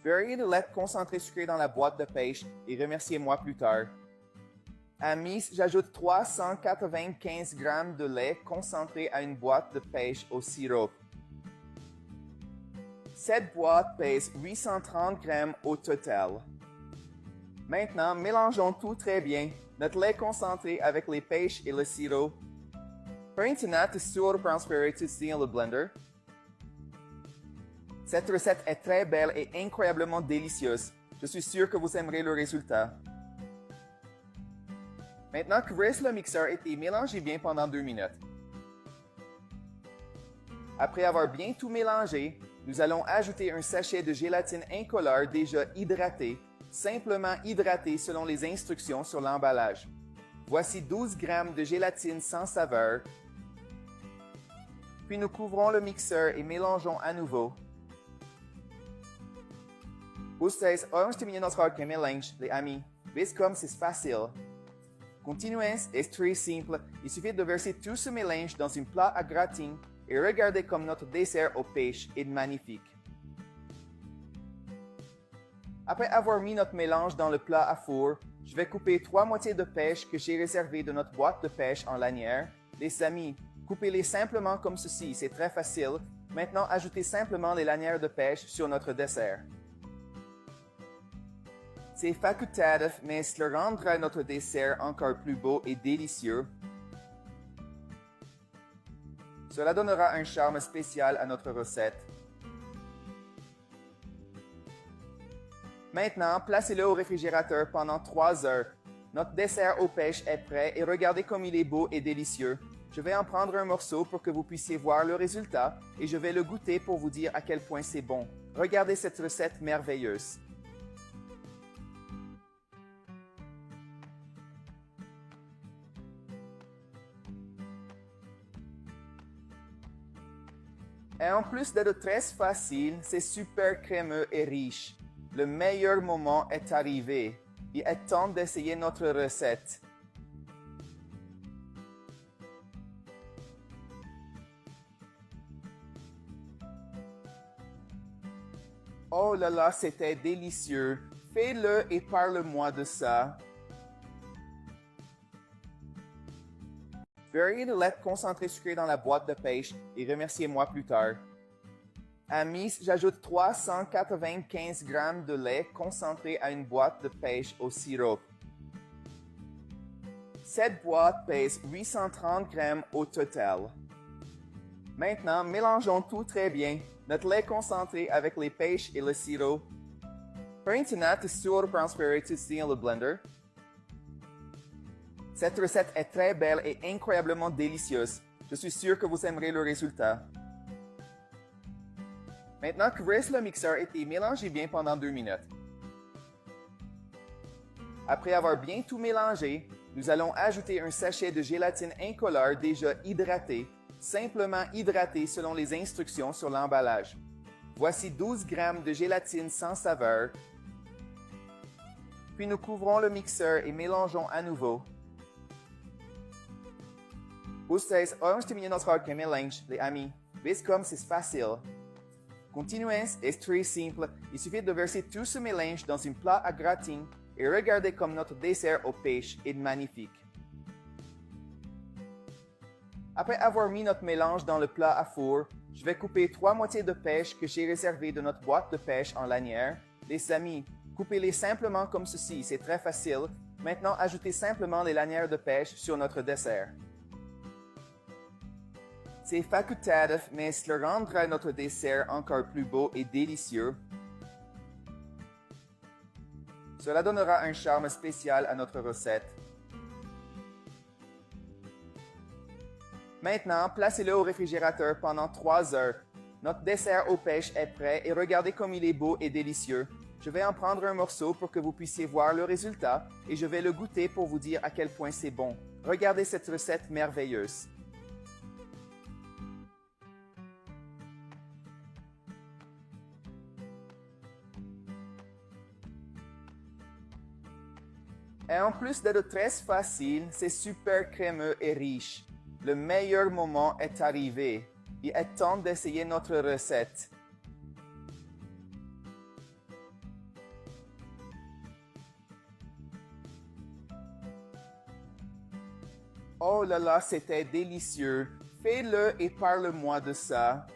Veuillez le lait concentré sucré dans la boîte de pêche et remerciez-moi plus tard. Amis, j'ajoute 395 g de lait concentré à une boîte de pêche au sirop. Cette boîte pèse 830 g au total. Maintenant, mélangeons tout très bien, notre lait concentré avec les pêches et le sirop. Maintenant, tesoro transférer tout dans le blender. Cette recette est très belle et incroyablement délicieuse. Je suis sûr que vous aimerez le résultat. Maintenant, couvrez le mixeur et mélangez bien pendant 2 minutes. Après avoir bien tout mélangé, nous allons ajouter un sachet de gélatine incolore déjà hydratée, simplement hydratée selon les instructions sur l'emballage. Voici 12 g de gélatine sans saveur. Puis nous couvrons le mixeur et mélangeons à nouveau. Vocês olham este menino que mélange, les amis. Vês comme c'est facile. Continuez, c'est très simple. Il suffit de verser tout ce mélange dans un plat à gratin et regardez comme notre dessert au pêche est magnifique. Après avoir mis notre mélange dans le plat à four, je vais couper 3 moitiés de pêche que j'ai réservées de notre boîte de pêche en lanière. Les amis, coupez-les simplement comme ceci, c'est très facile. Maintenant, ajoutez simplement les lanières de pêche sur notre dessert. C'est facultatif, mais cela rendra notre dessert encore plus beau et délicieux. Cela donnera un charme spécial à notre recette. Maintenant, placez-le au réfrigérateur pendant 3 heures. Notre dessert aux pêches est prêt et regardez comme il est beau et délicieux. Je vais en prendre un morceau pour que vous puissiez voir le résultat et je vais le goûter pour vous dire à quel point c'est bon. Regardez cette recette merveilleuse. Et en plus d'être très facile, c'est super crémeux et riche. Le meilleur moment est arrivé. Il est temps d'essayer notre recette. Oh là là, c'était délicieux. Fais-le et parle-moi de ça. Veuillez le lait concentré sucré dans la boîte de pêche et remerciez-moi plus tard. Amis, j'ajoute 395 g de lait concentré à une boîte de pêche au sirop. Cette boîte pèse 830 g au total. Maintenant, mélangeons tout très bien, notre lait concentré avec les pêches et le sirop. Maintenant, tesoro transférer tout dans le blender. Cette recette est très belle et incroyablement délicieuse. Je suis sûr que vous aimerez le résultat. Maintenant, couvrez le mixeur et mélangez bien pendant 2 minutes. Après avoir bien tout mélangé, nous allons ajouter un sachet de gélatine incolore déjà hydratée, simplement hydratée selon les instructions sur l'emballage. Voici 12 g de gélatine sans saveur. Puis nous couvrons le mixeur et mélangeons à nouveau. Vocês olham este menino que mélange, les amis. Vês comme c'est facile. Continuez, c'est très simple. Il suffit de verser tout ce mélange dans un plat à gratin et regardez comme notre dessert au pêche est magnifique. Après avoir mis notre mélange dans le plat à four, je vais couper 3 moitiés de pêche que j'ai réservées de notre boîte de pêche en lanière. Les amis, coupez-les simplement comme ceci, c'est très facile. Maintenant, ajoutez simplement les lanières de pêche sur notre dessert. C'est facultatif, mais cela rendra notre dessert encore plus beau et délicieux. Cela donnera un charme spécial à notre recette. Maintenant, placez-le au réfrigérateur pendant 3 heures. Notre dessert aux pêches est prêt et regardez comme il est beau et délicieux. Je vais en prendre un morceau pour que vous puissiez voir le résultat et je vais le goûter pour vous dire à quel point c'est bon. Regardez cette recette merveilleuse. Et en plus d'être très facile, c'est super crémeux et riche. Le meilleur moment est arrivé. Il est temps d'essayer notre recette. Oh là là, c'était délicieux. Fais-le et parle-moi de ça.